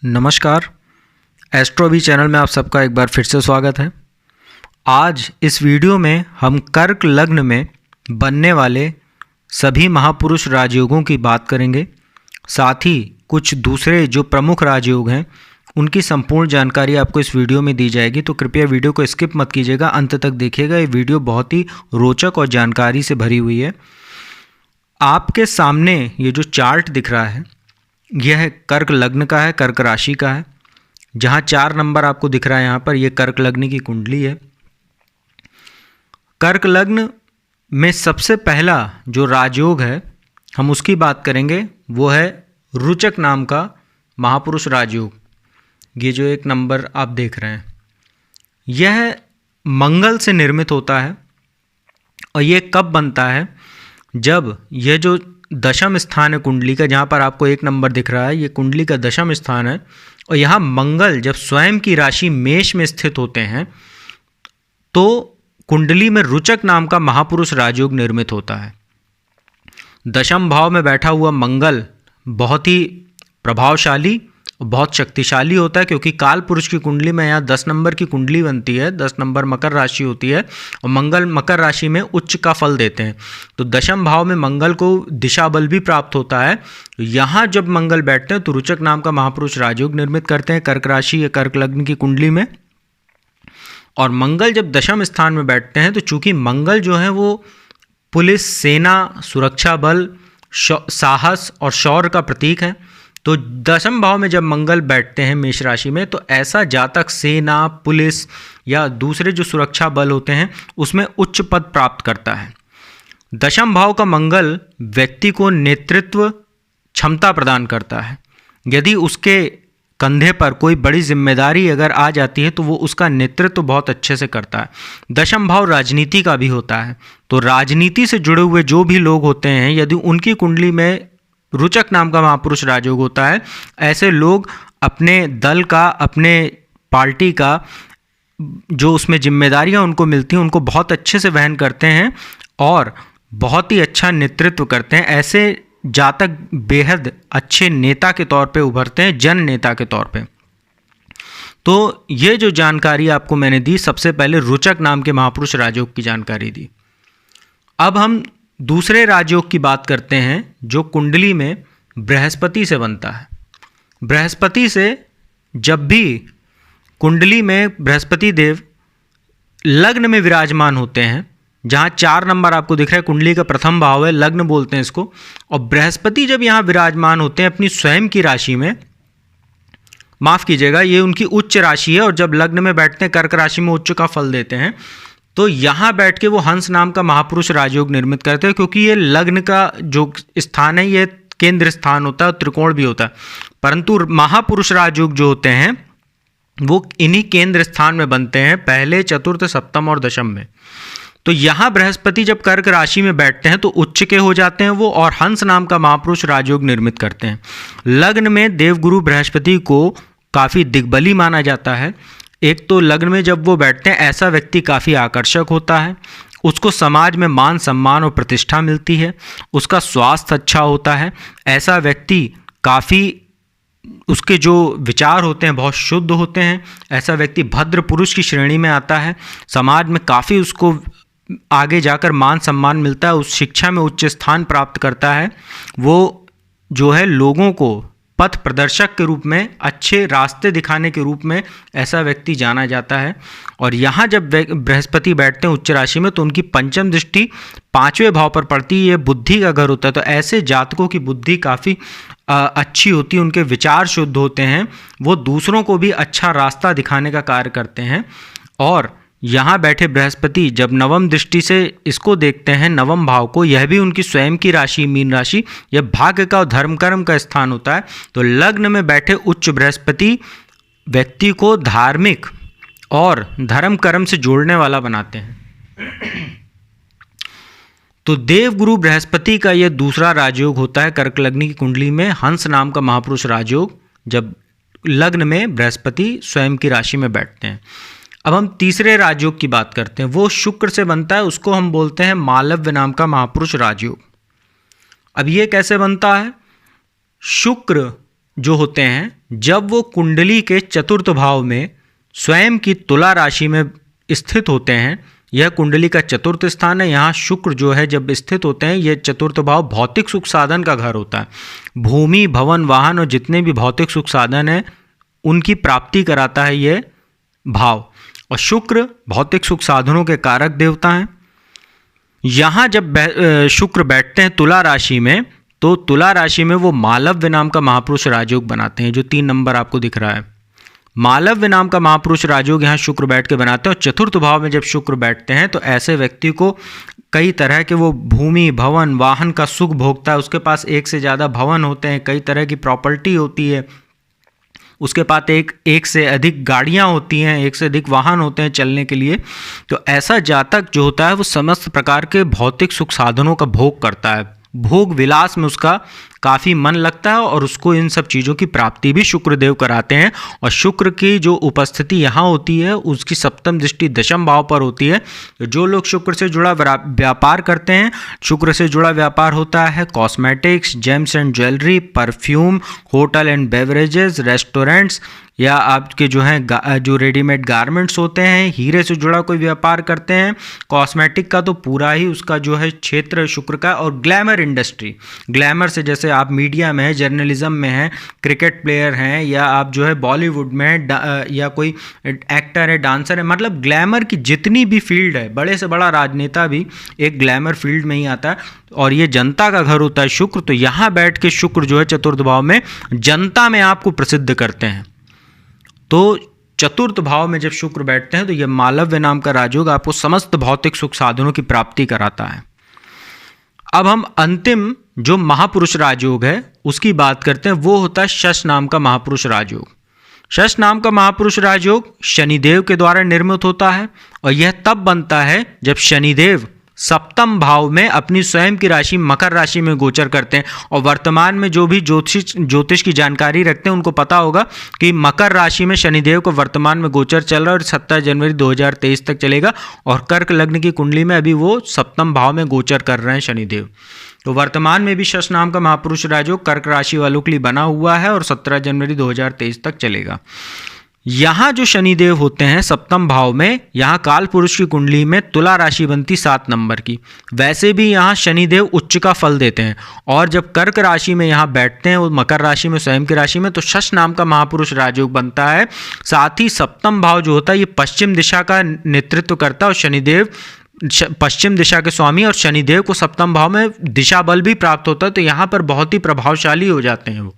नमस्कार। Astro channel में आप सबका एक बार फिर से स्वागत है। आज इस वीडियो में हम कर्क लग्न में बनने वाले सभी महापुरुष राजयोगों की बात करेंगे। साथ ही कुछ दूसरे जो प्रमुख राजयोग हैं उनकी संपूर्ण जानकारी आपको इस वीडियो में दी जाएगी, तो कृपया वीडियो को स्किप मत कीजिएगा, अंत तक देखिएगा। ये वीडियो बहुत ही रोचक और जानकारी से भरी हुई है। आपके सामने ये जो चार्ट दिख रहा है यह कर्क लग्न का है, कर्क राशि का है। जहाँ 4 नंबर आपको दिख रहा है यहाँ पर, यह कर्क लग्न की कुंडली है। कर्क लग्न में सबसे पहला जो राजयोग है हम उसकी बात करेंगे, वो है रुचक नाम का महापुरुष राजयोग। ये जो 1 नंबर आप देख रहे हैं यह मंगल से निर्मित होता है। और ये कब बनता है? जब यह जो दशम स्थान है कुंडली का, जहाँ पर आपको 1 नंबर दिख रहा है, ये कुंडली का दशम स्थान है। और यहाँ मंगल जब स्वयं की राशि मेष में स्थित होते हैं तो कुंडली में रुचक नाम का महापुरुष राजयोग निर्मित होता है। दशम भाव में बैठा हुआ मंगल बहुत ही प्रभावशाली, बहुत शक्तिशाली होता है, क्योंकि काल पुरुष की कुंडली में यहाँ 10 नंबर की कुंडली बनती है, 10 नंबर मकर राशि होती है और मंगल मकर राशि में उच्च का फल देते हैं। तो दशम भाव में मंगल को दिशा बल भी प्राप्त होता है। यहाँ जब मंगल बैठते हैं तो रुचक नाम का महापुरुष राजयोग निर्मित करते हैं कर्क राशि या कर्क लग्न की कुंडली में। और मंगल जब दशम स्थान में बैठते हैं तो चूंकि मंगल जो है वो पुलिस, सेना, सुरक्षा बल, साहस और शौर्य का प्रतीक है, तो दशम भाव में जब मंगल बैठते हैं मेष राशि में तो ऐसा जातक सेना, पुलिस या दूसरे जो सुरक्षा बल होते हैं उसमें उच्च पद प्राप्त करता है। दशम भाव का मंगल व्यक्ति को नेतृत्व क्षमता प्रदान करता है। यदि उसके कंधे पर कोई बड़ी जिम्मेदारी अगर आ जाती है तो वो उसका नेतृत्व बहुत अच्छे से करता है। दशम भाव राजनीति का भी होता है, तो राजनीति से जुड़े हुए जो भी लोग होते हैं यदि उनकी कुंडली में रुचक नाम का महापुरुष राजयोग होता है, ऐसे लोग अपने दल का, अपने पार्टी का जो उसमें जिम्मेदारियां उनको मिलती हैं उनको बहुत अच्छे से वहन करते हैं और बहुत ही अच्छा नेतृत्व करते हैं। ऐसे जातक बेहद अच्छे नेता के तौर पे उभरते हैं, जन नेता के तौर पे। तो ये जो जानकारी आपको मैंने दी, सबसे पहले रुचक नाम के महापुरुष राजयोग की जानकारी दी। अब हम दूसरे राजयोग की बात करते हैं जो कुंडली में बृहस्पति से बनता है। बृहस्पति से जब भी कुंडली में बृहस्पति देव लग्न में विराजमान होते हैं, जहाँ 4 नंबर आपको दिख रहा है, कुंडली का प्रथम भाव है, लग्न बोलते हैं इसको। और बृहस्पति जब यहाँ विराजमान होते हैं अपनी स्वयं की राशि में, माफ़ कीजिएगा ये उनकी उच्च राशि है, और जब लग्न में बैठते हैं कर्क राशि में उच्च का फल देते हैं, तो यहाँ बैठ के वो हंस नाम का महापुरुष राजयोग निर्मित करते हैं। क्योंकि ये लग्न का जो स्थान है ये केंद्र स्थान होता है, त्रिकोण भी होता है, परंतु महापुरुष राजयोग जो होते हैं वो इन्हीं केंद्र स्थान में बनते हैं, पहले, चतुर्थ, सप्तम और दशम में। तो यहाँ बृहस्पति जब कर्क राशि में बैठते हैं तो उच्च के हो जाते हैं वो, और हंस नाम का महापुरुष राजयोग निर्मित करते हैं। लग्न में देवगुरु बृहस्पति को काफ़ी दिग्बली माना जाता है। एक तो लग्न में जब वो बैठते हैं ऐसा व्यक्ति काफ़ी आकर्षक होता है, उसको समाज में मान सम्मान और प्रतिष्ठा मिलती है, उसका स्वास्थ्य अच्छा होता है, ऐसा व्यक्ति काफ़ी, उसके जो विचार होते हैं बहुत शुद्ध होते हैं, ऐसा व्यक्ति भद्र पुरुष की श्रेणी में आता है, समाज में काफ़ी उसको आगे जाकर मान सम्मान मिलता है, उस शिक्षा में उच्च स्थान प्राप्त करता है, वो जो है लोगों को पथ प्रदर्शक के रूप में, अच्छे रास्ते दिखाने के रूप में ऐसा व्यक्ति जाना जाता है। और यहाँ जब बृहस्पति बैठते हैं उच्च राशि में तो उनकी पंचम दृष्टि 5वें भाव पर पड़ती है, ये बुद्धि का घर होता है। तो ऐसे जातकों की बुद्धि काफ़ी अच्छी होती है, उनके विचार शुद्ध होते हैं, वो दूसरों को भी अच्छा रास्ता दिखाने का कार्य करते हैं। और यहाँ बैठे बृहस्पति जब नवम दृष्टि से इसको देखते हैं, नवम भाव को, यह भी उनकी स्वयं की राशि मीन राशि, यह भाग्य का और धर्म कर्म का स्थान होता है। तो लग्न में बैठे उच्च बृहस्पति व्यक्ति को धार्मिक और धर्म कर्म से जोड़ने वाला बनाते हैं। तो देवगुरु बृहस्पति का यह दूसरा राजयोग होता है कर्क लग्न की कुंडली में, हंस नाम का महापुरुष राजयोग, जब लग्न में बृहस्पति स्वयं की राशि में बैठते हैं। अब हम तीसरे राजयोग की बात करते हैं, वो शुक्र से बनता है, उसको हम बोलते हैं मालव्य नाम का महापुरुष राजयोग। अब ये कैसे बनता है? शुक्र जो होते हैं, जब वो कुंडली के चतुर्थ भाव में स्वयं की तुला राशि में स्थित होते हैं, यह कुंडली का चतुर्थ स्थान है। यहाँ शुक्र जो है जब स्थित होते हैं, यह चतुर्थ भाव भौतिक सुख साधन का घर होता है। भूमि, भवन, वाहन और जितने भी भौतिक सुख साधन हैं उनकी प्राप्ति कराता है ये भाव। और शुक्र भौतिक सुख साधनों के कारक देवता हैं। यहाँ जब शुक्र बैठते हैं तुला राशि में, तो तुला राशि में वो मालव्य नाम का महापुरुष राजयोग बनाते हैं, जो 3 नंबर आपको दिख रहा है। मालव्य नाम का महापुरुष राजयोग यहाँ शुक्र बैठ के बनाते हैं। और चतुर्थ भाव में जब शुक्र बैठते हैं तो ऐसे व्यक्ति को कई तरह के वो भूमि, भवन, वाहन का सुख भोगता है। उसके पास एक से ज़्यादा भवन होते हैं, कई तरह की प्रॉपर्टी होती है, उसके पास एक से अधिक गाड़ियाँ होती हैं, एक से अधिक वाहन होते हैं चलने के लिए। तो ऐसा जातक जो होता है वो समस्त प्रकार के भौतिक सुख साधनों का भोग करता है। भोग विलास में उसका काफ़ी मन लगता है और उसको इन सब चीज़ों की प्राप्ति भी शुक्रदेव कराते हैं। और शुक्र की जो उपस्थिति यहाँ होती है उसकी सप्तम दृष्टि दशम भाव पर होती है। तो जो लोग शुक्र से जुड़ा व्यापार करते हैं, शुक्र से जुड़ा व्यापार होता है cosmetics, James and jewellery, perfume, hotel and beverages, restaurants, या आपके जो हैं जो रेडीमेड गारमेंट्स होते हैं, हीरे से जुड़ा कोई व्यापार करते हैं, कॉस्मेटिक का तो पूरा ही उसका जो है क्षेत्र शुक्र का। और ग्लैमर इंडस्ट्री, ग्लैमर से जैसे आप मीडिया में है, जर्नलिज्म में हैं, क्रिकेट प्लेयर हैं, या आप जो है बॉलीवुड में या कोई एक्टर है, डांसर है, मतलब ग्लैमर की जितनी भी फील्ड है, बड़े से बड़ा राजनेता भी एक ग्लैमर फील्ड में ही आता है। और ये जनता का घर होता है शुक्र। तो यहाँ बैठ के शुक्र जो है चतुर्थ भाव में जनता में आपको प्रसिद्ध करते हैं। तो चतुर्थ भाव में जब शुक्र बैठते हैं तो यह मालव्य नाम का राजयोग आपको समस्त भौतिक सुख साधनों की प्राप्ति कराता है। अब हम अंतिम जो महापुरुष राजयोग है उसकी बात करते हैं, वो होता है शश नाम का महापुरुष राजयोग। शश नाम का महापुरुष राजयोग शनिदेव के द्वारा निर्मित होता है और यह तब बनता है जब शनिदेव सप्तम भाव में अपनी स्वयं की राशि मकर राशि में गोचर करते हैं। और वर्तमान में जो भी ज्योतिष की जानकारी रखते हैं उनको पता होगा कि मकर राशि में शनिदेव को वर्तमान में गोचर चल रहा है और 17 जनवरी 2023 तक चलेगा। और कर्क लग्न की कुंडली में अभी वो सप्तम भाव में गोचर कर रहे हैं शनिदेव। तो वर्तमान में भी शश नाम का महापुरुष राजयोग कर्क राशि वालों के लिए बना हुआ है और 17 जनवरी 2023 तक चलेगा। यहाँ जो शनिदेव होते हैं सप्तम भाव में, यहाँ काल पुरुष की कुंडली में तुला राशि बनती 7 नंबर की। वैसे भी यहाँ शनिदेव उच्च का फल देते हैं। और जब कर्क राशि में यहाँ बैठते हैं, वो मकर राशि में स्वयं की राशि में, तो शश नाम का महापुरुष राजयोग बनता है। साथ ही सप्तम भाव जो होता है ये पश्चिम दिशा का नेतृत्व करता है और शनिदेव पश्चिम दिशा के स्वामी, और शनिदेव को सप्तम भाव में दिशा बल भी प्राप्त होता है। तो यहाँ पर बहुत ही प्रभावशाली हो जाते हैं वो।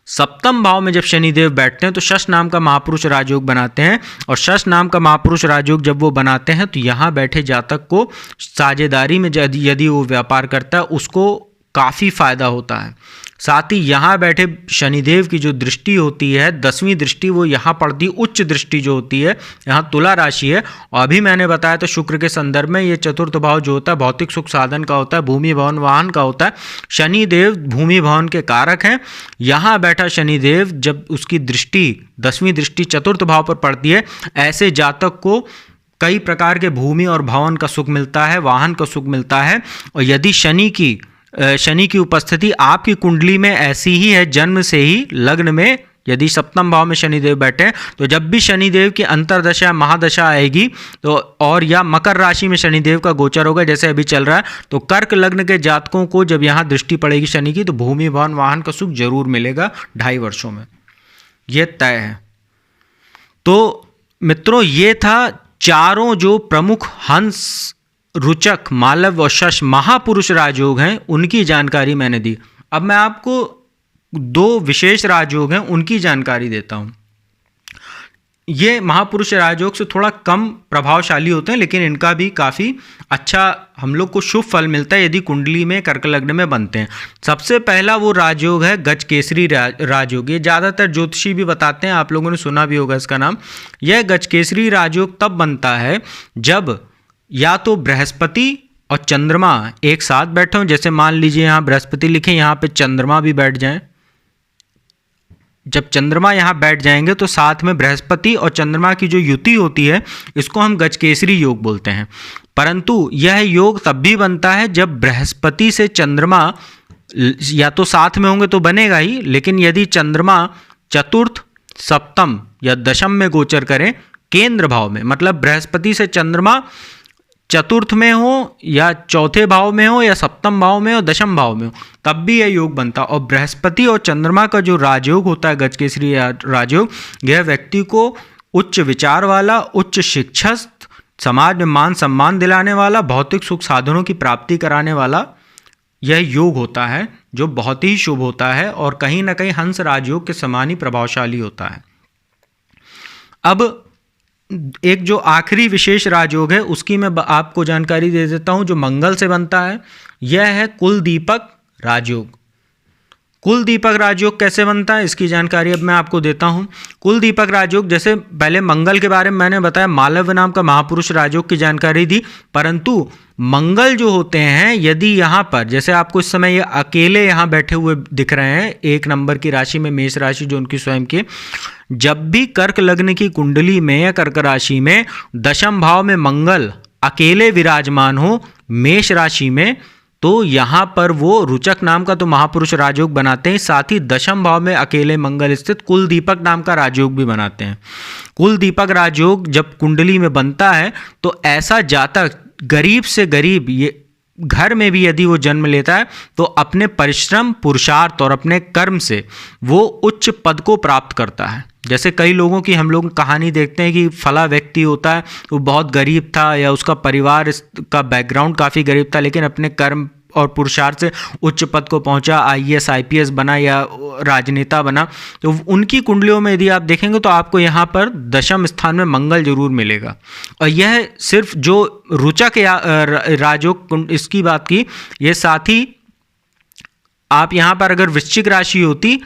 सप्तम भाव में जब शनिदेव बैठते हैं तो शश नाम का महापुरुष राजयोग बनाते हैं। और शश नाम का महापुरुष राजयोग जब वो बनाते हैं तो यहाँ बैठे जातक को साझेदारी में यदि वो व्यापार करता है उसको काफ़ी फायदा होता है। साथ ही यहाँ बैठे शनिदेव की जो दृष्टि होती है 10वीं दृष्टि, वो यहाँ पड़ती उच्च दृष्टि जो होती है, यहाँ तुला राशि है। और अभी मैंने बताया तो शुक्र के संदर्भ में ये चतुर्थ भाव जो होता है भौतिक सुख साधन का होता है, भूमि भवन वाहन का होता है। शनिदेव भूमि भवन के कारक हैं। यहाँ बैठा शनिदेव जब उसकी दृष्टि 10वीं दृष्टि चतुर्थ भाव पर पड़ती है, ऐसे जातक को कई प्रकार के भूमि और भवन का सुख मिलता है, वाहन का सुख मिलता है। और यदि शनि की उपस्थिति आपकी कुंडली में ऐसी ही है, जन्म से ही लग्न में यदि सप्तम भाव में शनिदेव बैठे हैं, तो जब भी शनिदेव की अंतरदशा महादशा आएगी तो और या मकर राशि में शनिदेव का गोचर होगा जैसे अभी चल रहा है, तो कर्क लग्न के जातकों को जब यहाँ दृष्टि पड़ेगी शनि की तो भूमि भवन वाहन का सुख जरूर मिलेगा 2.5 वर्षों में, ये तय है। तो मित्रों ये था चारों जो प्रमुख हंस, रुचक, मालव और शश महापुरुष राजयोग हैं उनकी जानकारी मैंने दी। अब मैं आपको 2 विशेष राजयोग हैं उनकी जानकारी देता हूं। ये महापुरुष राजयोग से थोड़ा कम प्रभावशाली होते हैं लेकिन इनका भी काफ़ी अच्छा हम लोग को शुभ फल मिलता है यदि कुंडली में कर्क लग्न में बनते हैं। सबसे पहला वो राजयोग है गजकेसरी राजयोग। ये ज़्यादातर ज्योतिषी भी बताते हैं, आप लोगों ने सुना भी होगा इसका नाम। यह गजकेसरी राजयोग तब बनता है जब या तो बृहस्पति और चंद्रमा एक साथ बैठे हों, जैसे मान लीजिए यहाँ बृहस्पति लिखे, यहाँ पे चंद्रमा भी बैठ जाएं। जब चंद्रमा यहाँ बैठ जाएंगे तो साथ में बृहस्पति और चंद्रमा की जो युति होती है इसको हम गजकेसरी योग बोलते हैं। परंतु यह योग तब भी बनता है जब बृहस्पति से चंद्रमा या तो साथ में होंगे तो बनेगा ही, लेकिन यदि चंद्रमा चतुर्थ, सप्तम या दशम में गोचर करें केंद्र भाव में, मतलब बृहस्पति से चंद्रमा चतुर्थ में हो या चौथे भाव में हो या सप्तम भाव में हो, दशम भाव में हो, तब भी यह योग बनता। और बृहस्पति और चंद्रमा का जो राजयोग होता है, गजकेसरी राजयोग, यह व्यक्ति को उच्च विचार वाला, उच्च शिक्षित, समाज में मान सम्मान दिलाने वाला, भौतिक सुख साधनों की प्राप्ति कराने वाला यह योग होता है, जो बहुत ही शुभ होता है और कहीं ना कहीं हंस राजयोग के समान ही प्रभावशाली होता है। अब एक जो आखिरी विशेष राजयोग है उसकी मैं आपको जानकारी दे देता हूं, जो मंगल से बनता है। यह है कुल दीपक राजयोग। कुल दीपक राजयोग कैसे बनता है इसकी जानकारी अब मैं आपको देता हूं। कुल दीपक राजयोग, जैसे पहले मंगल के बारे में मैंने बताया, मालव्य नाम का महापुरुष राजयोग की जानकारी दी, परंतु मंगल जो होते हैं, यदि यहाँ पर जैसे आपको इस समय ये अकेले यहाँ बैठे हुए दिख रहे हैं 1 नंबर की राशि में, मेष राशि जो उनकी स्वयं की, जब भी कर्क लग्न की कुंडली में या कर्क राशि में दशम भाव में मंगल अकेले विराजमान हो मेष राशि में, तो यहाँ पर वो रुचक नाम का तो महापुरुष राजयोग बनाते हैं, साथ ही दशम भाव में अकेले मंगल स्थित कुल दीपक नाम का राजयोग भी बनाते हैं। कुल दीपक राजयोग जब कुंडली में बनता है तो ऐसा जातक गरीब से गरीब, ये घर में भी यदि वो जन्म लेता है, तो अपने परिश्रम, पुरुषार्थ और अपने कर्म से वो उच्च पद को प्राप्त करता है। जैसे कई लोगों की हम लोग कहानी देखते हैं कि फला व्यक्ति होता है, वो बहुत गरीब था या उसका परिवार का बैकग्राउंड काफ़ी गरीब था, लेकिन अपने कर्म और पुरुषार्थ से उच्च पद को पहुंचा, IAS IPS बना या राजनेता बना। तो उनकी कुंडलियों में यदि आप देखेंगे तो आपको यहाँ पर दशम स्थान में मंगल जरूर मिलेगा। और यह सिर्फ जो रुचक या राजयोग इसकी बात की, ये साथ ही आप यहाँ पर अगर वृश्चिक राशि होती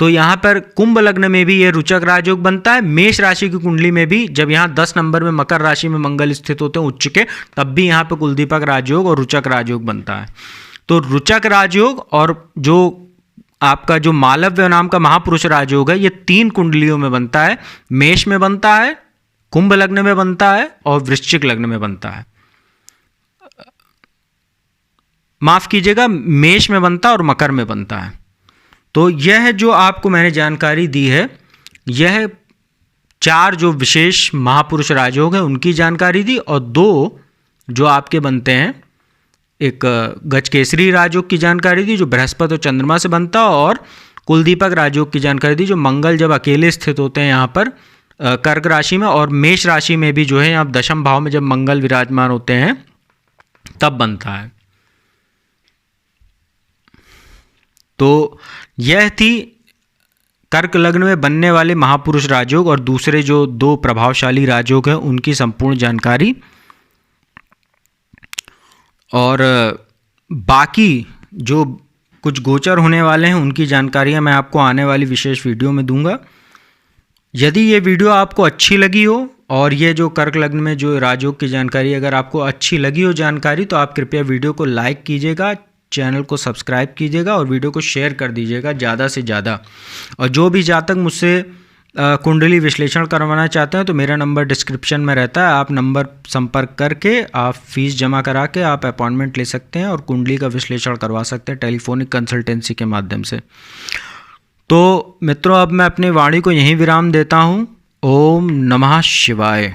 तो यहाँ पर कुंभ लग्न में भी ये रुचक राजयोग बनता है। मेष राशि की कुंडली में भी जब यहाँ 10 नंबर में मकर राशि में मंगल स्थित होते हैं उच्च के, तब भी यहाँ पर कुलदीपक राजयोग और रुचक राजयोग बनता है। तो रुचक राजयोग और जो आपका जो मालव्य नाम का महापुरुष राजयोग है, ये 3 कुंडलियों में बनता है। मेष में बनता है, कुंभ लग्न में बनता है और वृश्चिक लग्न में बनता है। माफ कीजिएगा, मेष में बनता है और मकर में बनता है। तो यह जो आपको मैंने जानकारी दी है, यह 4 जो विशेष महापुरुष राजयोग हैं उनकी जानकारी दी, और 2 जो आपके बनते हैं, एक गजकेसरी राजयोग की जानकारी दी जो बृहस्पति और चंद्रमा से बनता है, और कुलदीपक राजयोग की जानकारी दी जो मंगल जब अकेले स्थित होते हैं यहाँ पर कर्क राशि में, और मेष राशि में भी जो है यहाँ दशम भाव में जब मंगल विराजमान होते हैं तब बनता है। तो यह थी कर्क लग्न में बनने वाले महापुरुष राजयोग और दूसरे जो 2 प्रभावशाली राजयोग हैं उनकी संपूर्ण जानकारी। और बाकी जो कुछ गोचर होने वाले हैं उनकी जानकारियां मैं आपको आने वाली विशेष वीडियो में दूंगा। यदि ये वीडियो आपको अच्छी लगी हो और ये जो कर्क लग्न में जो राजयोग की जानकारी अगर आपको अच्छी लगी हो जानकारी, तो आप कृपया वीडियो को लाइक कीजिएगा, चैनल को सब्सक्राइब कीजिएगा और वीडियो को शेयर कर दीजिएगा ज़्यादा से ज़्यादा। और जो भी जातक मुझसे कुंडली विश्लेषण करवाना चाहते हैं तो मेरा नंबर डिस्क्रिप्शन में रहता है, आप नंबर संपर्क करके आप फीस जमा करा के आप अपॉइंटमेंट ले सकते हैं और कुंडली का विश्लेषण करवा सकते हैं टेलीफोनिक कंसल्टेंसी के माध्यम से। तो मित्रों, अब मैं अपनी वाणी को यहीं विराम देता हूँ। ओम नमः शिवाय।